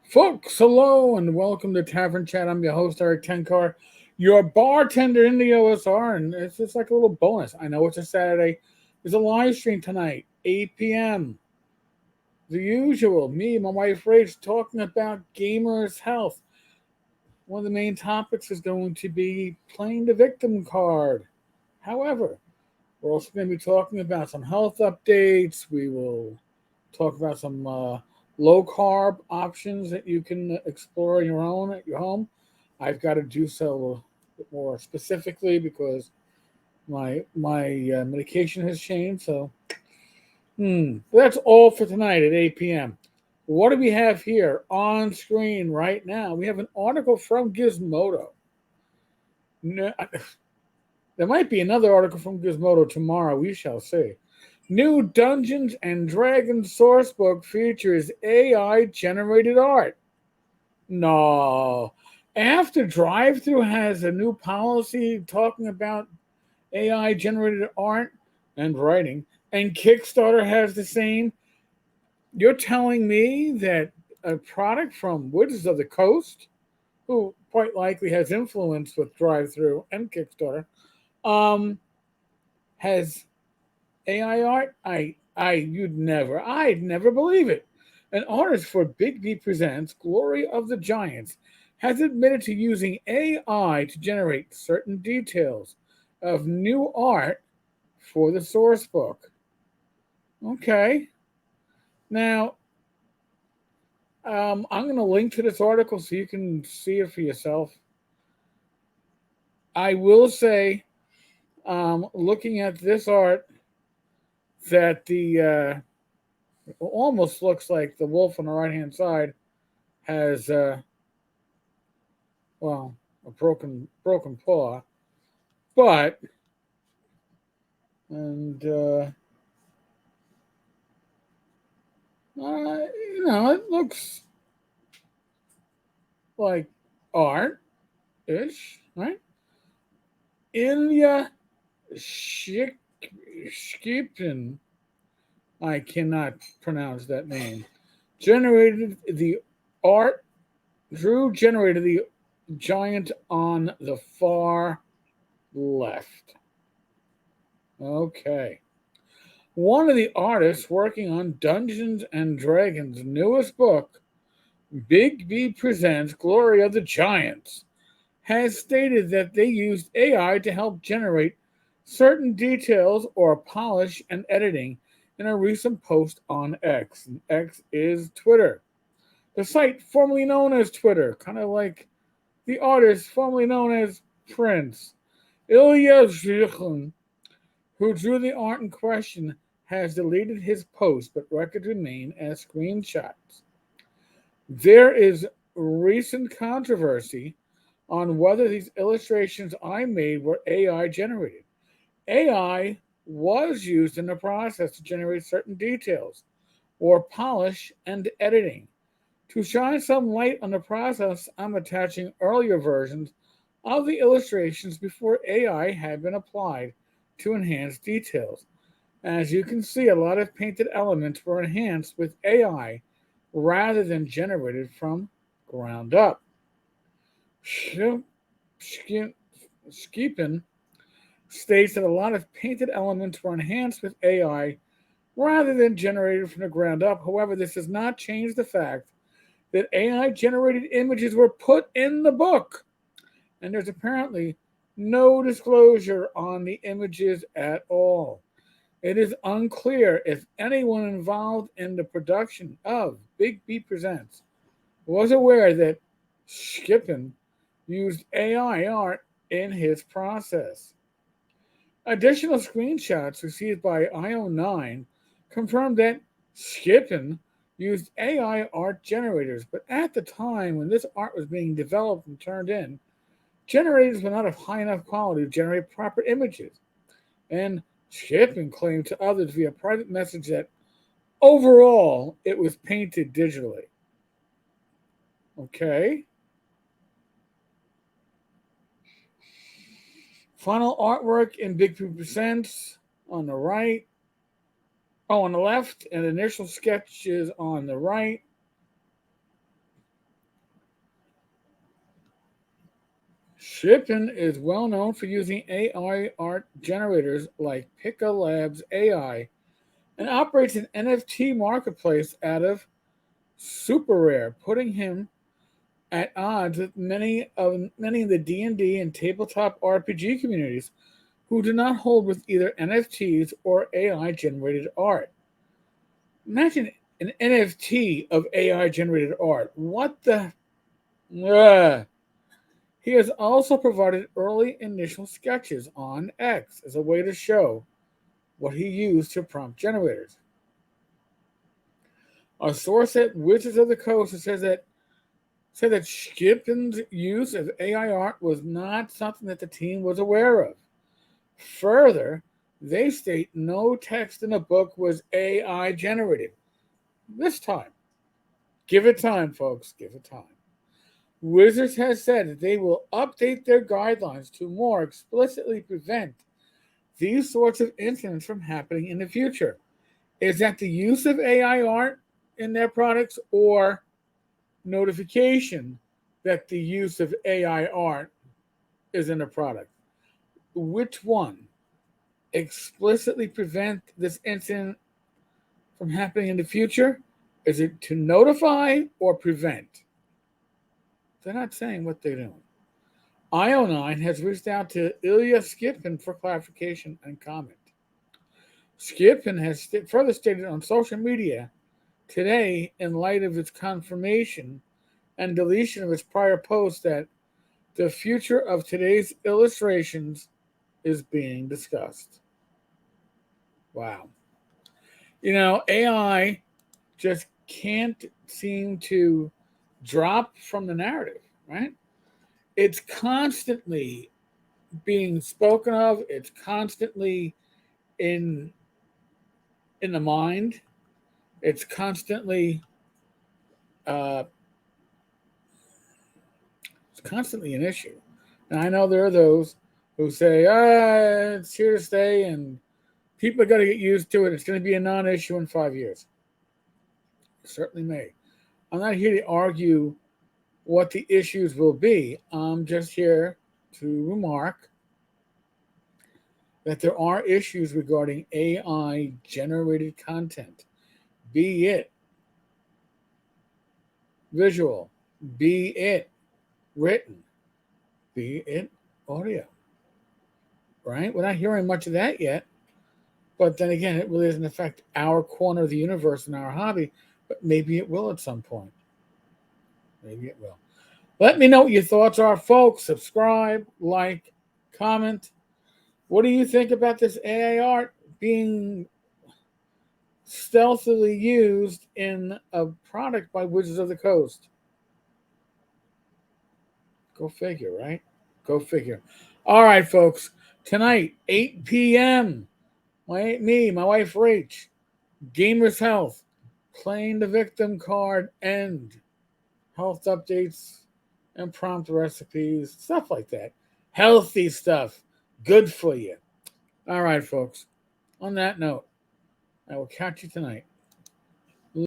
Folks, hello and welcome to Tavern Chat. I'm your host, Eric Tenkar, your bartender in the OSR, and it's just like a little bonus. I know it's a Saturday. There's a live stream tonight, 8 p.m. The usual, me and my wife Rach talking about gamers' health. One of the main topics is going to be playing the victim card. However, we're also going to be talking about some health updates. We will talk about some low carb options that you can explore on your own at your home. I've got to do so a bit more specifically because my medication has changed. So that's all for tonight at 8 p.m. What do we have here on screen right now? We have an article from Gizmodo. No, there might be another article from Gizmodo tomorrow. We shall see. New Dungeons and Dragons Sourcebook features AI generated art. No. After Drive-Thru has a new policy talking about AI generated art and writing, and Kickstarter has the same, you're telling me that a product from Wizards of the Coast, who quite likely has influence with Drive-Thru and Kickstarter, um, has AI art? I'd never believe it. An artist for Big B Presents Glory of the Giants has admitted to using AI to generate certain details of new art for the source book. Okay. Now, I'm going to link to this article so you can see it for yourself. I will say, looking at this art, that the almost looks like the wolf on the right hand side has well, a broken paw, but and it looks like art ish, right? Ilya Shkipin, I cannot pronounce that name, generated the art. Drew generated the giant on the far left. Okay. One of the artists working on Dungeons and Dragons' newest book, Big B Presents Glory of the Giants, has stated that they used AI to help generate certain details or polish and editing in a recent post on X. And X is Twitter. The site formerly known as Twitter, kind of like the artist formerly known as Prince. Ilya Zhikhin, who drew the art in question, has deleted his post, but records remain as screenshots. There is recent controversy on whether these illustrations I made were AI generated. AI was used in the process to generate certain details or polish and editing. To shine some light on the process, I'm attaching earlier versions of the illustrations before AI had been applied to enhance details. As you can see, a lot of painted elements were enhanced with AI rather than generated from ground up. Skipin states that a lot of painted elements were enhanced with AI rather than generated from the ground up. However, this does not change the fact that AI generated images were put in the book, and there's apparently no disclosure on the images at all. It is unclear if anyone involved in the production of Big B Presents was aware that Skippin used AI art in his process. Additional screenshots received by IO9 confirmed that Skippin used AI art generators, but at the time when this art was being developed and turned in, generators were not of high enough quality to generate proper images. And Skippin claimed to others via private message that overall it was painted digitally. Okay. Final artwork in Big 2% on the right. Oh, on the left, and initial sketches on the right. Shippen is well known for using AI art generators like Pika Labs AI and operates an NFT marketplace out of Super Rare, putting him at odds with many of the D&D and tabletop RPG communities who do not hold with either NFTs or AI generated art. Imagine an NFT of AI generated art. What the? Ugh. He has also provided early initial sketches on X as a way to show what he used to prompt generators. A source at Wizards of the Coast said that Skipton's use of AI art was not something that the team was aware of. Further, they state no text in the book was AI generated. This time. Give it time, folks. Give it time. Wizards has said that they will update their guidelines to more explicitly prevent these sorts of incidents from happening in the future. Is that the use of AI art in their products or notification that the use of AI art is in a product? Which one? Explicitly prevent this incident from happening in the future? Is it to notify or prevent? They're not saying what they're doing. IO9 has reached out to Ilya Skipin for clarification and comment. Skipin has further stated on social media today, in light of its confirmation and deletion of its prior post, that the future of today's illustrations is being discussed. Wow. AI just can't seem to drop from the narrative, right? It's constantly being spoken of. It's constantly in the mind. It's constantly uh, an issue. And I know there are those who say, it's here to stay and people are going to get used to it. It's going to be a non-issue in 5 years. It certainly may. I'm not here to argue what the issues will be. I'm just here to remark that there are issues regarding AI generated content, be it visual, be it written, be it audio. Right? We're not hearing much of that yet. But then again, it really doesn't affect our corner of the universe and our hobby, but maybe it will at some point. Maybe it will. Let me know what your thoughts are, folks. Subscribe, like, comment. What do you think about this AI art being stealthily used in a product by Wizards of the Coast? Go figure, right? Go figure. All right, folks. Tonight, 8 p.m. My wife Rach, Gamers Health, playing the victim card, and health updates and prompt recipes, stuff like that. Healthy stuff. Good for you. All right, folks. On that note, I will catch you tonight.